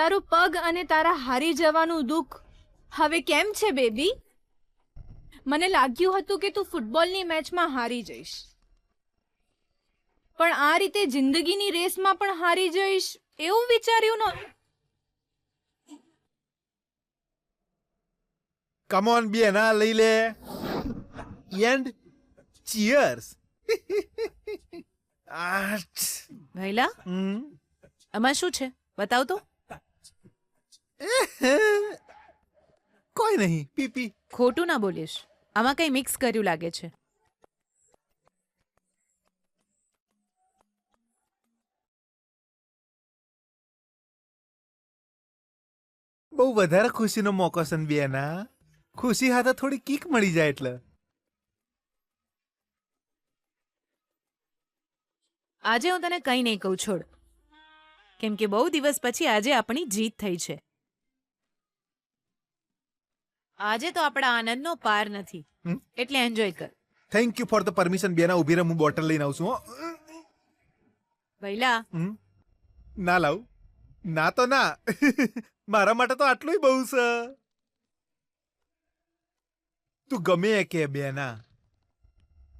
તારો પગ અને તારા હારી જવાનું દુઃખ હવે કેમ છે બેબી? મને લાગ્યું હતું કે તું ફૂટબોલની મેચમાં હારી જઈશ, પણ આ રીતે જિંદગીની રેસમાં પણ હારી જઈશ એવું વિચાર્યું ન. કમ ઓન બેના, લઈ લે એન્ડ ચીયર્સ. ભૈલા, આમાં શું છે બતાવ તો. કોઈ નહીં, પીપી. ખોટું ના બોલીશ, આમાં કઈ મિક્સ કર્યું લાગે છે. બહુ વધારે ખુશીનો મોકો છે ને બેના. ખુશી હાથે થોડી કીક મળી જાય એટલે. આજે હું તને કંઈ નહીં કહું, છોડ. કેમ કે બહુ દિવસ પછી આજે આપણી જીત થઈ છે. આજે તો આપણા આનંદનો પાર નથી, એટલે એન્જોય કર. Thank you for the permission બેના. ઉભી રહે, હું બોટલ લઈને આવું છું. ભૈલા, ના લાવું? ના તો ના. મારા માટે તો આટલું બહુ છે. તું ગમે એ કે બેના,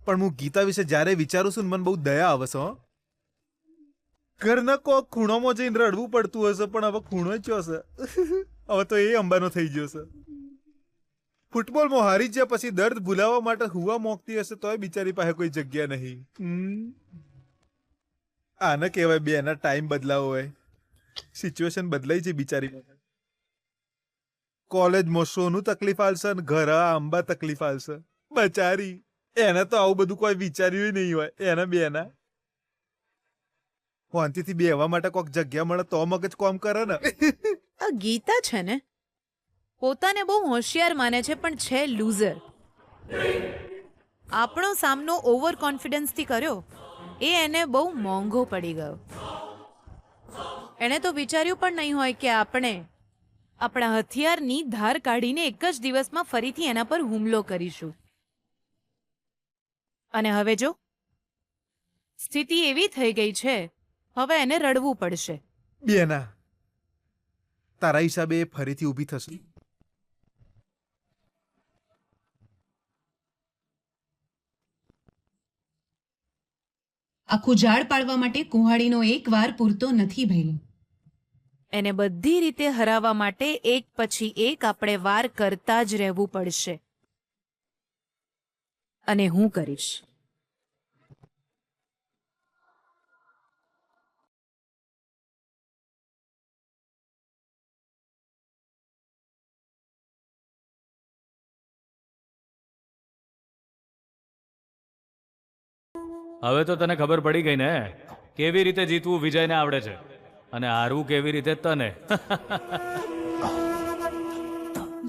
પણ હું ગીતા વિશે જ્યારે વિચારું છું ને મને બહુ દયા આવે છે. ઘરના કોક ખૂણોમાં જઈને રડવું પડતું હશે, પણ હવે ખૂણો જ હશે. હવે તો એ અંબાનો થઈ ગયો છે. ફૂટબોલમાં હારી ગયા પછી દર્દ ભૂલાવવા માટે હુવા મોકતી હશે તોય બિચારી પાસે કોઈ જગ્યા નહીં. આને કહેવાય બેના ટાઈમ બદલાવો હોય. સિચ્યુએશન બદલાઈ છે બિચારી માટે. કોલેજમાં શોનું તકલીફ આવશે ને ઘરે આંબા તકલીફ આવશે. બચારી એને તો આવું બધું કોઈ વિચાર્યું નહીં હોય. એના બેના શાંતિથી બેહવા માટે કોઈક જગ્યા મળે તો મગજ કોમ કરે ને. આ ગીતા છે ને, પોતાને બહુ હોશિયાર માને છે પણ છે લૂઝર. આપણો સામનો ઓવર કોન્ફિડન્સથી કર્યો એ એને બહુ મોંઘો પડી ગયો. એણે તો વિચાર્યું પણ નહીં હોય કે આપણે આપણા હથિયારની ધાર કાઢીને એક જ દિવસમાં ફરીથી એના પર હુમલો કરીશું. અને હવે જો સ્થિતિ એવી થઈ ગઈ છે, હવે એને રડવું પડશે. બેના, તારા હિસાબે એ ફરીથી ઊભી થશે. આખું ઝાડ પાડવા માટે કુંહાડીનો એક વાર પૂરતો નથી ભૈલું. એને બધી રીતે હરાવવા માટે એક પછી એક આપણે વાર કરતા જ રહેવું પડશે. અને હું કરીશ. હવે તો તને ખબર પડી ગઈ ને કેવી રીતે જીતવું વિજયને આવડે છે અને હારવું કેવી રીતે તને.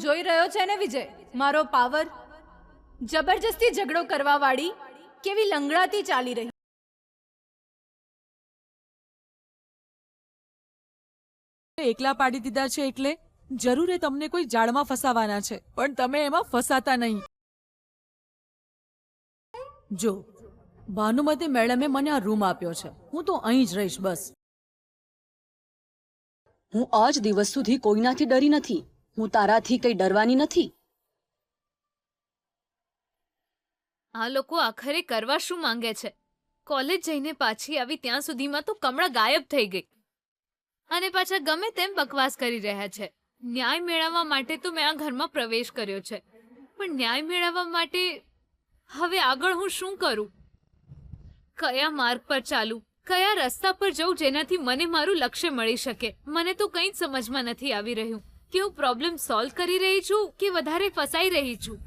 જોઈ રહ્યો છે ને વિજય, મારો પાવર. જબરજસ્તી ઝઘડો કરવા વાળી કેવી લંગડાતી ચાલી રહી. એકલા પાડી દીધા છે એટલે જરૂર તમને કોઈ જાળમાં ફસાવાના છે, પણ તમે એમાં ફસાતા નહીં. જો ભાનુમતી મેડમે મને આ રૂમ આપ્યો છે, હું તો અહીં જ રહીશ બસ. હું આજ દિવસ સુધી કોઈનાથી ડરી નથી. હું તારાથી કઈ ડરવાની નથી. આ લોકો આખરે કરવા શું માંગે છે? કોલેજ જઈને પાછી આવી ત્યાં સુધીમાં તો કમળા ગાયબ થઈ ગઈ અને પાછા ગમે તેમ બકવાસ કરી રહ્યા છે. ન્યાય મેળવવા માટે તો મેં આ ઘરમાં પ્રવેશ કર્યો છે, પણ ન્યાય મેળવવા માટે હવે આગળ હું શું કરું? કયા માર્ગ પર ચાલું, કયા રસ્તા પર જઉં જેનાથી મને મારું લક્ષ્ય મળી શકે? મને તો કંઈ જ સમજમાં નથી આવી રહ્યું કે હું પ્રોબ્લેમ સોલ્વ કરી રહી છું કે વધારે ફસાઈ રહી છું.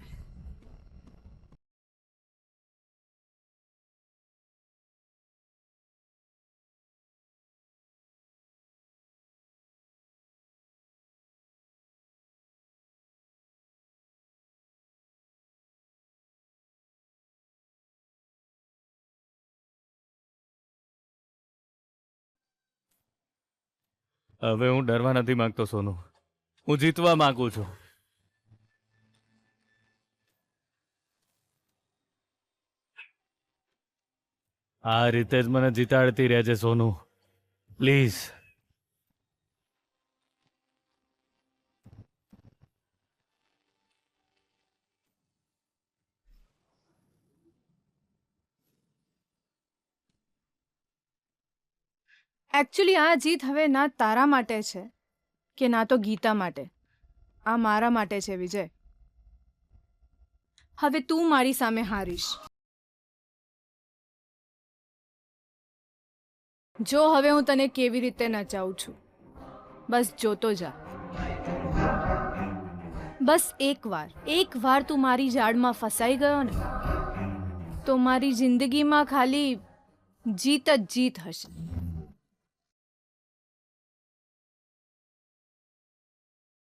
હવે હું ડરવા નથી માંગતો સોનુ, હું જીતવા માંગુ છું. આ રીતે જ મને જીતાડતી રહેજે સોનુ, પ્લીઝ. એકચ્યુઅલી આ જીત હવે ના તારા માટે છે કે ના તો ગીતા માટે. આ મારા માટે છે વિજય. હવે તું મારી સામે હારીશ. જો હવે હું તને કેવી રીતે નચાવું છું, બસ જોતો જા. બસ એકવાર તું મારી જાળમાં ફસાઈ ગયો ને, તો મારી જિંદગીમાં ખાલી જીત જ જીત હશે.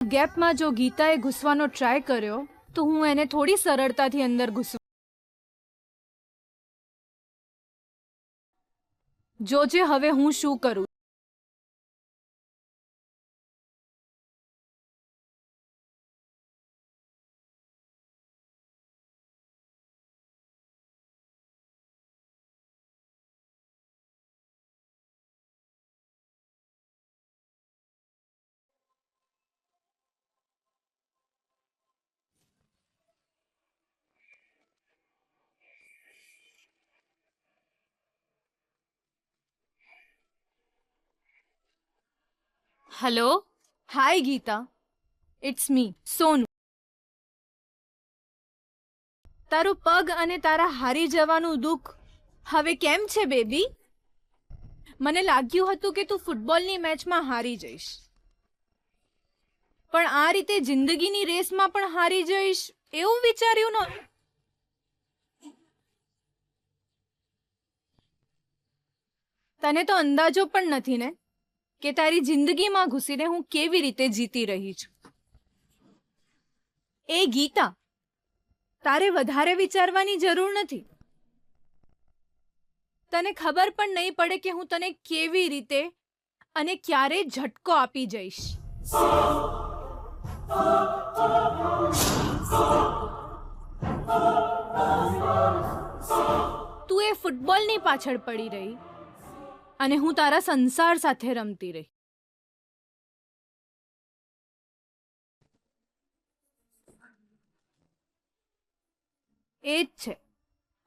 ગેપમાં જો ગીતાએ ઘૂસવાનો ટ્રાય કર્યો તો હું એને થોડી સરળતાથી અંદર ઘૂસું. જોજે હવે હું શું કરું. હલો. હાય ગીતા, ઇટ્સ મી સોનુ. તારો પગ અને તારા હારી જવાનું દુઃખ હવે કેમ છે બેબી? મને લાગ્યું હતું કે તું ફૂટબોલની મેચમાં હારી જઈશ, પણ આ રીતે જિંદગીની રેસમાં પણ હારી જઈશ એવું વિચાર્યું ન. તને તો અંદાજો પણ નથી ને કે તારી જિંદગીમાં ઘૂસીને હું કેવી રીતે જીતી રહી છું. એ ગીતા, તારે વધારે વિચારવાની જરૂર નથી. તને ખબર પણ નહીં પડે કે હું તને કેવી રીતે અને ક્યારે ઝટકો આપી જઈશ. તું એ ફૂટબોલની પાછળ પડી રહી અને હું તારા સંસાર સાથે રમતી રહી. એ જ છે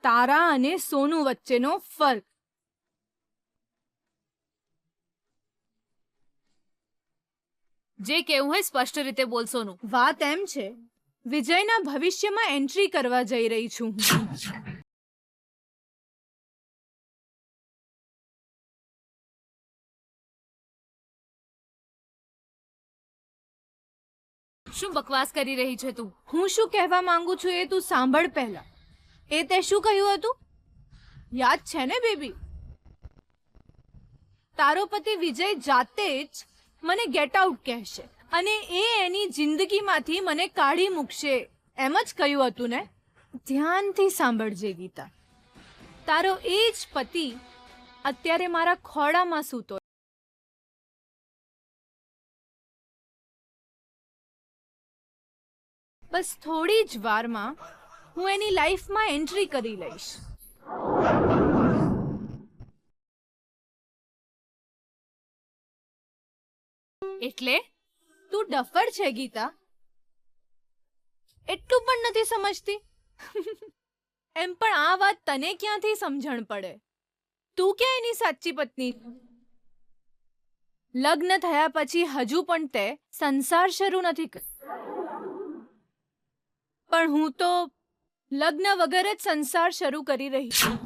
તારા અને સોનુ વચ્ચેનો ફર્ક. જે કેવું હોય સ્પષ્ટ રીતે બોલ સોનુ. વાત એમ છે, વિજયના ભવિષ્યમાં એન્ટ્રી કરવા જઈ રહી છું હું. શું બકવાસ કરી રહી છે તું? હું શું કહેવા માંગુ છું એ તું સાંભળ પહેલા. એ તે શું કહ્યું હતું યાદ છે ને બેબી? તારો પતિ વિજય જાતે જ મને ગેટ આઉટ કહેશે અને એ એની જિંદગીમાંથી મને કાઢી મૂકશે એમ જ કહ્યું હતું ને? ધ્યાનથી સાંભળજે ગીતા, તારો એ જ પતિ અત્યારે મારા ખોળામાં સૂતો. બસ થોડી જ વારમાં હું એની લાઈફમાં એન્ટ્રી કરી લઈશ. એટલે તું ડફર છે ગીતા, એટલું પણ નથી સમજતી. એમ પણ આ વાત તને ક્યાંથી સમજણ પડે? તું ક્યાં એની સાચી પત્ની? લગ્ન થયા પછી હજુ પણ તે સંસાર શરૂ નથી કર્યો, પણ હું તો લગ્ન વગર જ સંસાર શરૂ કરી રહી છું.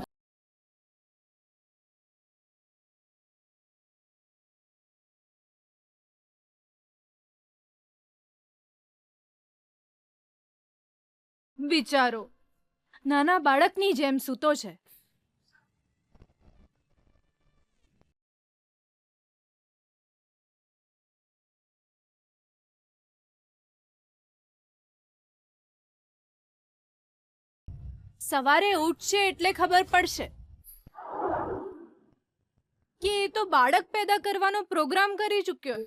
વિચારો, નાના બાળકની જેમ સૂતો છે. સવારે ઉઠશે એટલે ખબર પડશે કે એ તો બાળક પેદા કરવાનો પ્રોગ્રામ કરી ચૂક્યો.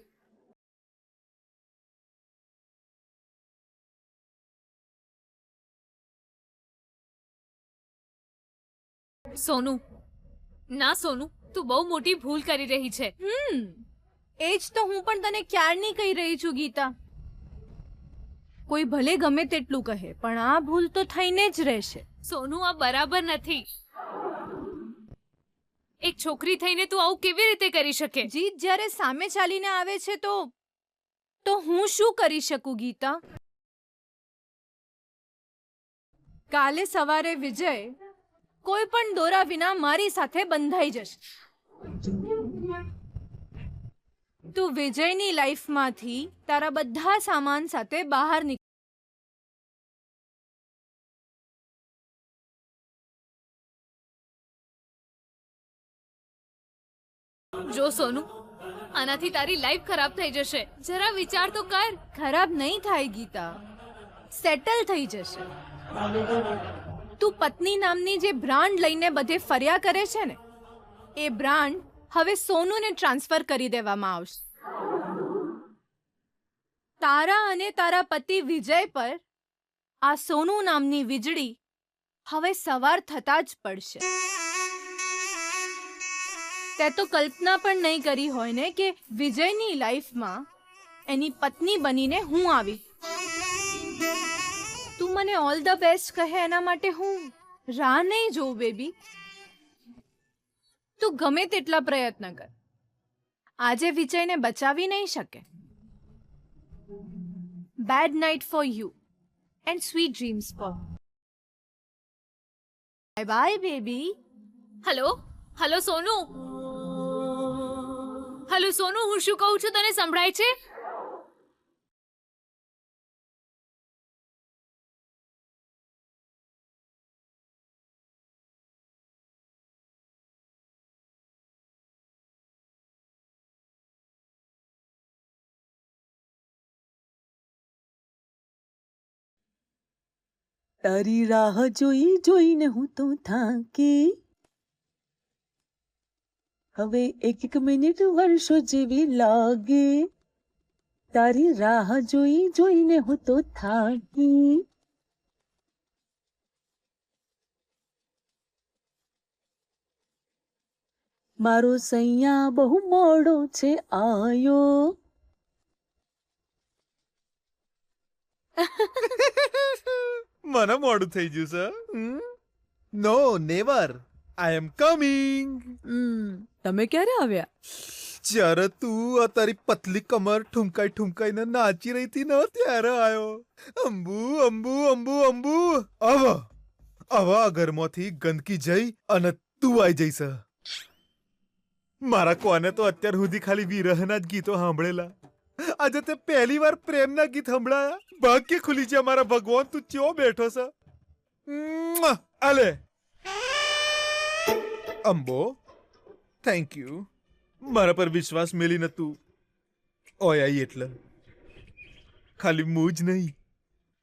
સોનુ, ના સોનુ, તું બહુ મોટી ભૂલ કરી રહી છે. એ જ તો હું પણ તને ક્યારની કહી રહી છું ગીતા. કોઈ ભલે ગમે તેટલું કહે, પણ આ ભૂલ તો થઈને જ રહેશે. સોનુ, આ બરાબર નથી. એક છોકરી થઈને તું આવું કેવી રીતે કરી શકે? જીત જ્યારે સામે ચાલીને આવે છે તો હું શું કરી શકું ગીતા? કાલે સવારે વિજય કોઈ પણ દોરા વિના મારી સાથે બંધાઈ જશે. તું વિજયની લાઈફમાંથી તારા બધા સામાન સાથે બહાર નીકળ. જો સોનુ, આનાથી તારી લાઈફ ખરાબ થઈ જશે. જરા વિચાર તો કર. ખરાબ નહીં થાય ગીતા, સેટલ થઈ જશે. તું પત્ની નામની જે બ્રાન્ડ લઈને બધે ફર્યા કરે છે ને, એ બ્રાન્ડ હવે સોનુને ટ્રાન્સફર કરી દેવામાં આવશે. તારા અને તારા પતિ વિજય પર આ સોનુ નામની વીજળી હવે સવાર થતા જ પડશે. તે તો કલ્પના પણ નહીં કરી હોય ને કે વિજયની લાઈફમાં એની પત્ની બનીને હું આવી. તું મને ઓલ ધ બેસ્ટ કહે એના માટે હું રાહ નહીં જોઉં બેબી. તું ગમે તેટલા પ્રયત્ન કર, આજે વિજયને બચાવી નહીં શકે. Bad night for you and sweet dreams for. Bye bye baby. Hello hello Sonu, hello Sonu, હું શું કહું છું તને સંભળાય છે? તારી રાહ જોઈ જોઈને હું તો થાકી, હવે એક એક મિનિટ વર્ષો જેવી લાગે. તારી રાહ જોઈ જોઈને હું તો થાકી. મારો સૈયા બહુ મોડો છે આયો. મને મોડું થઈ ગયું છે. નો નેવર, આઈ એમ કમિંગ. તમે ક્યારે આવ્યા? જ્યારે તું આ તારી પતલી કમર ઠુમકાઈ ઠુમકાઈને નાચી રહી હતી ને ત્યારે આયો. અંબુ અંબુ અંબુ અંબુ. હવે આ ઘરમાંથી ગંદકી જઈ અને તું આઈ જઈશ. મારા કોને તો અત્યાર સુધી ખાલી વિરહના જ ગીતો સાંભળેલા. આજે તે પહેલી વાર પ્રેમના ગીત સંભળાયા. ભાગ્ય ખુલી છે મારા ભગવાન, તું ચો બેઠો છે. આલે અંબો, થેન્ક યુ. મારા પર વિશ્વાસ મેલી નતું ઓય આઈ એટલે. ખાલી હું જ નહીં,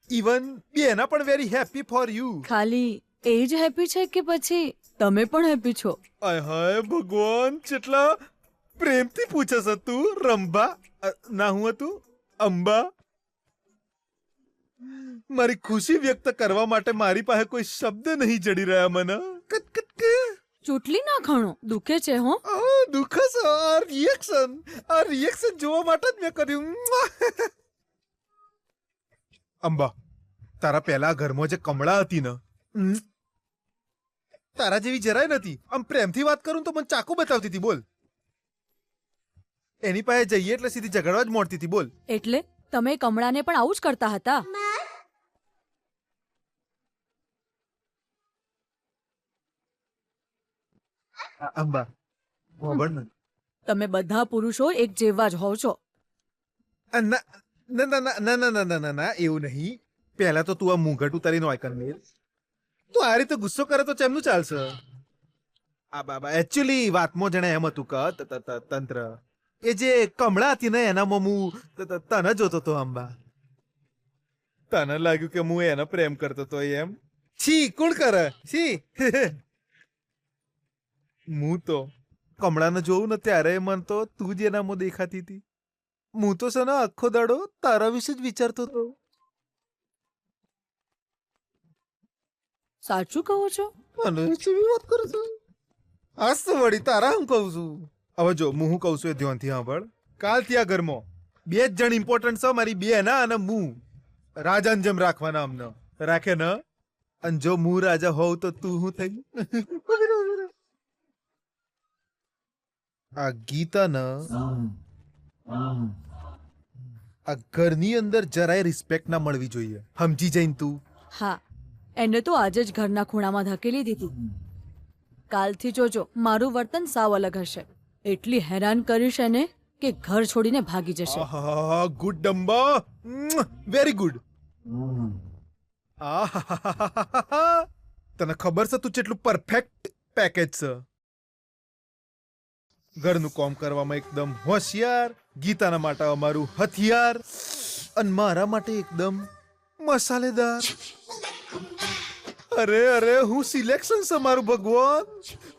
ઇવન બેના પણ વેરી હેપી ફોર યુ. ખાલી એ જ હેપી છે કે પછી તમે પણ હેપી છો? આય હાય ભગવાન, કેટલા પ્રેમથી પૂછે છે તું. રંભા ના હું હતું અંબા. મારી ખુશી વ્યક્ત કરવા માટે મારી પાસે કોઈ શબ્દ નહીં જડી રહ્યા મને. ચૂંટલી ના ખાણો દુખે છે હો. દુઃખ છે. આ રિએક્શન જોવા માટે જ મેં કર્યું. અંબા, તારા પહેલા ઘરમાં જે કમળા હતી ને, તારા જેવી જરાય નથી. આમ પ્રેમથી વાત કરું તો મને ચાકુ બતાવતી હતી. બોલ, એની પાસે જઈએ એટલે સીધી ઝઘડવા જ મોડતી હતી. બોલ, એટલે તમે કમળાને પણ આવું જ કરતા હતા? અંબા ખબર ને, તમે બધા પુરુષો એક જેવા જ હોવ છો. ના ના ના ના ના ના ના ના, એવું નહીં. પહેલા તો તું આ મુંઘટ ઉતારીને વાયકર મેલ. તું આ રીતે ગુસ્સો કરે તો ચેમનું ચાલશે? આ બાબા એકચ્યુઅલી વાતમાં જણે એમ હતું કે તંત્ર એ જે કમળા હતી ને એનામાં હું તને જોતો તો. અંબા, તને લાગ્યું કે હું એને પ્રેમ કરતો તો એમ? છી, કોણ કરે? છી. હું તો કમળાને જોઉં ને ત્યારે મન તો તું જ એનામાં દેખાતી હતી. હું તો છે ને આખો દાડો તારા વિશે જ વિચારતો હતો. સાચું કહો છો? મને કેવી વાત કરો છો? આજ તો વળી તારા હું કહું છું. હવે જો હું કહું છું એ ધ્યાનથી સાંભળ. કાલથી આ ઘરમાં બે જ જણ ઇમ્પોર્ટન્ટ છે, મારી બેના અને હું. રાજાને જેમ રાખવાના અમને રાખે ને. અને જો હું રાજા હોઉં તો તું હું થઈ? આ ગીતા ન આ ઘરની અંદર જરાય રિસ્પેક્ટ ના મળવી જોઈએ. સમજી જઈને તું. હા, એને તો આજે જ ઘરના ખૂણામાં ધકેલી દીધી. કાલથી જોજો મારું વર્તન સાવ અલગ હશે. એટલી હેરાન કરીશ એને કે ઘર છોડીને ભાગી જશે. આહા, ગુડ ડંબા, વેરી ગુડ. તને ખબર છે તું કેટલું પરફેક્ટ પેકેજ છે. ઘરનું કામ કરવામાં એકદમ હોશિયાર, ગીતાના માટે અમારું હથિયાર, અને મારા માટે એકદમ મસાલેદાર. અરે અરે, હું સિલેક્શન છે મારું ભગવાન.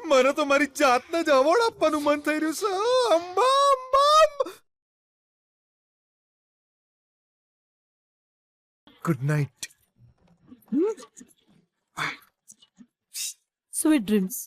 મને તો મારી જાતને જ એવોર્ડ આપવાનું મન થઈ રહ્યું છે. Amba Amba. Good night. Sweet dreams.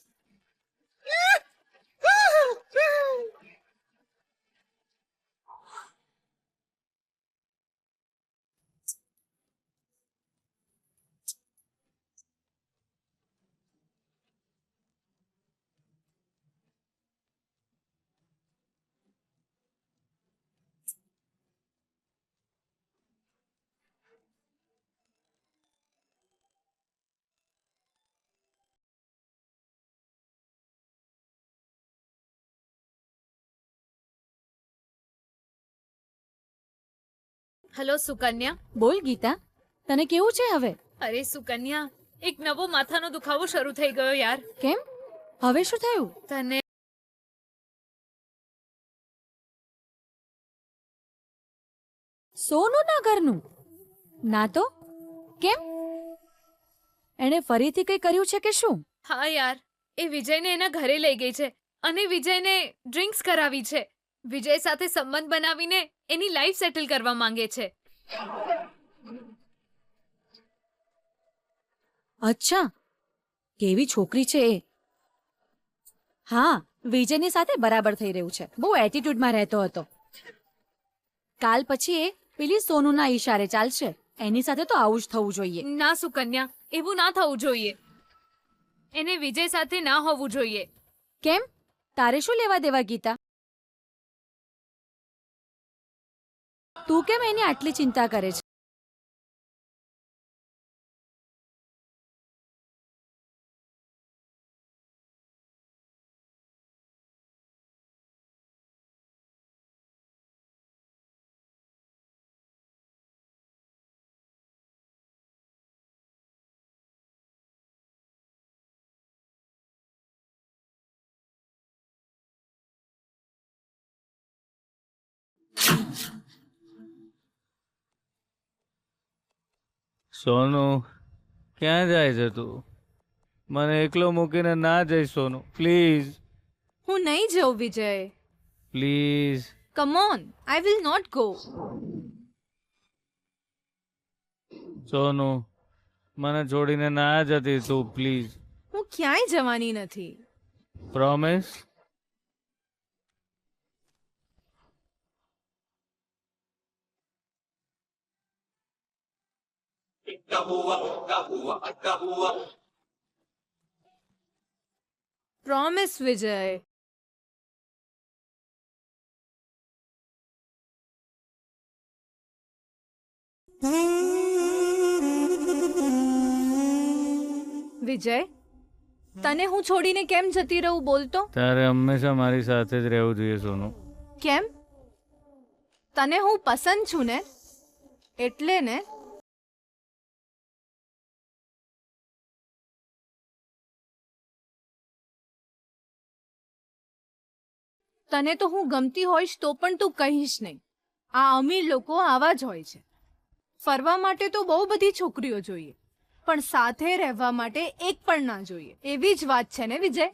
Hello Sukanya. બોલ ગીતા, તને કેવું છે હવે? અરે સુકન્યા, એક નવો માથાનો દુખાવો શરૂ થઈ ગયો યાર. કેમ? હવે શું થયું? તને સોનુના ઘરનું? ના તો કેમ? એણે ફરીથી કંઈ કર્યું છે કે શું? હા યાર, એ વિજયને એના ઘરે લઈ ગઈ છે અને વિજયને ડ્રિંક્સ કરાવી છે. વિજય સાથે સંબંધ બનાવીને એની લાઈફ સેટલ કરવા માંગે છે. અચ્છા, કેવી છોકરી છે એ. હા, વિજયની સાથે બરાબર થઈ રહ્યું છે. બહુ એટીટ્યુડમાં રહેતો હતો. કાલ પછી એ પેલી સોનુના ઈશારે ચાલશે. એની સાથે તો આવું જ થવું જોઈએ. ના સુકન્યા, એવું ના થવું જોઈએ. એને વિજય સાથે ના હોવું જોઈએ. કેમ? તારે શું લેવા દેવા ગીતા? તું કેમ એની આટલી ચિંતા કરે છે? સોનુ, ક્યાં જાય છે તું? મને એકલો મૂકીને ના જઈશ સોનુ, પ્લીઝ હું નહીં જાઉં Vijay. Please. Come on, I will not go. Sonu, મને છોડીને ના જતી તું, પ્લીઝ. હું ક્યાંય જવાની નથી. પ્રોમિસ? પ્રોમિસ વિજય. વિજય, તને હું છોડીને કેમ જતી રહું બોલતો? તારે હંમેશા મારી સાથે જ રહેવું જોઈએ સોનુ. કેમ? તને હું પસંદ છું ને, એટલે ને. તને તો હું ગમતી હોઈશ તો પણ તું કહીશ નહીં. આ અમીર લોકો આવા જ હોય છે. ફરવા માટે તો બહુ બધી છોકરીઓ જોઈએ, પણ સાથે રહેવા માટે એક પણ ના જોઈએ. એવી જ વાત છે ને વિજય?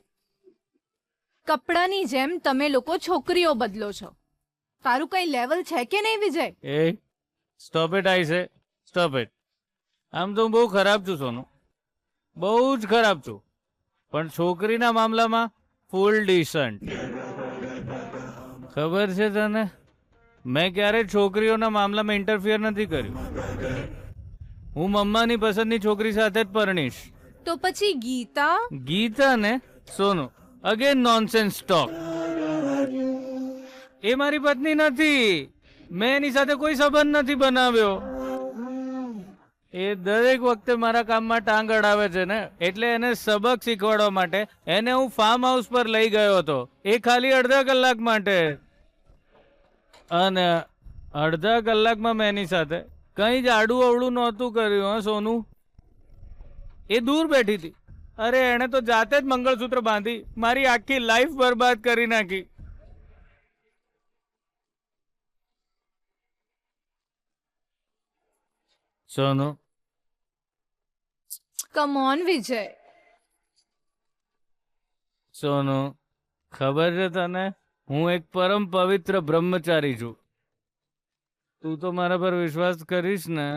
કપડાની જેમ તમે લોકો છોકરીઓ બદલો છો. તારું કઈ લેવલ છે કે નહીં વિજય? એ સ્ટોપ ઇટ, આઈ સે સ્ટોપ ઇટ. આમ તો હું બહુ ખરાબ છું સોનુ, બહુ જ ખરાબ છું, પણ છોકરીના મામલામાં ફૂલ ડિસન્ટ. ખબર છે તને, મેં ક્યારેય છોકરીઓના મામલામાં ઇન્ટરફિયર નથી કર્યું. હું મમ્માની પસંદની છોકરી સાથે જ પરણીશ. તો પછી ગીતા? ગીતા ને સોનુ, અગેન નોનસેન્સ ટોક. એ મારી પત્ની નથી. મેં એની સાથે કોઈ સંબંધ નથી બનાવ્યો. એ દરેક વખતે મારા કામમાં ટાંગ અડાવે છે ને, એટલે એને સબક શીખવાડવા માટે એને હું ફાર્મ હાઉસ પર લઈ ગયો હતો. એ ખાલી અડધા કલાક માટે. અને અડધા કલાકમાં મેં એની સાથે કંઈ જ આડું અવળું નહોતું કર્યું. હા સોનું, એ દૂર બેઠી હતી. અરે એણે તો જાતે જ મંગળસૂત્ર બાંધી મારી આખી લાઈફ બરબાદ કરી નાખી. સોનું, કમ ઓન વિજય. સોનું, ખબર છે તને, હું એક પરમ પવિત્ર બ્રહ્મચારી છું. તું તો મારા પર વિશ્વાસ કરીશ ને?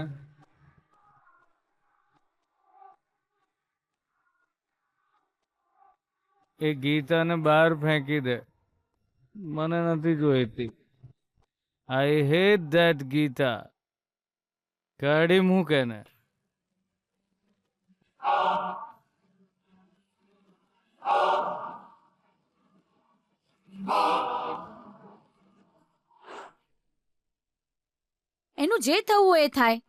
એ ગીતાને બહાર ફેંકી દે. મને નથી જોઈતી. I hate that Gita. કાઢી મૂકે ને. એનું જે થવું હોય એ થાય.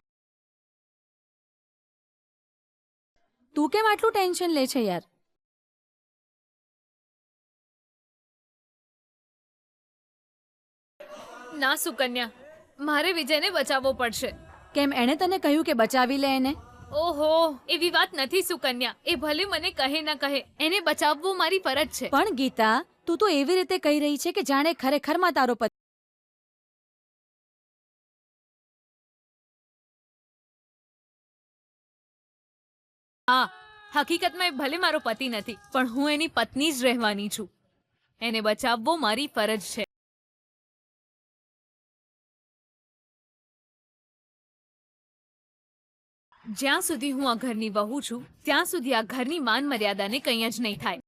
તું કેમ આટલું ટેન્શન લે છે યાર? ના સુકન્યા, મારે વિજયને બચાવવો પડશે. કેમ એણે તને કહ્યું કે બચાવી લે એને? ઓહો, એવી વાત નથી સુકન્યા. એ ભલે મને કહે ના કહે, એને બચાવવું મારી ફરજ છે. પણ ગીતા, તું તો એવી રીતે કહી રહી છે કે જાણે ખરેખરમાં તારો પતિ. હા, હકીકતમાં એ ભલે મારો પતિ નથી, પણ હું એની પત્ની જ રહેવાની છું. એને બચાવવો મારી ફરજ છે. જ્યાં સુધી હું આ ઘરની વહુ છું, ત્યાં સુધી આ ઘરની માન મર્યાદાને કંઈ જ નહીં થાય.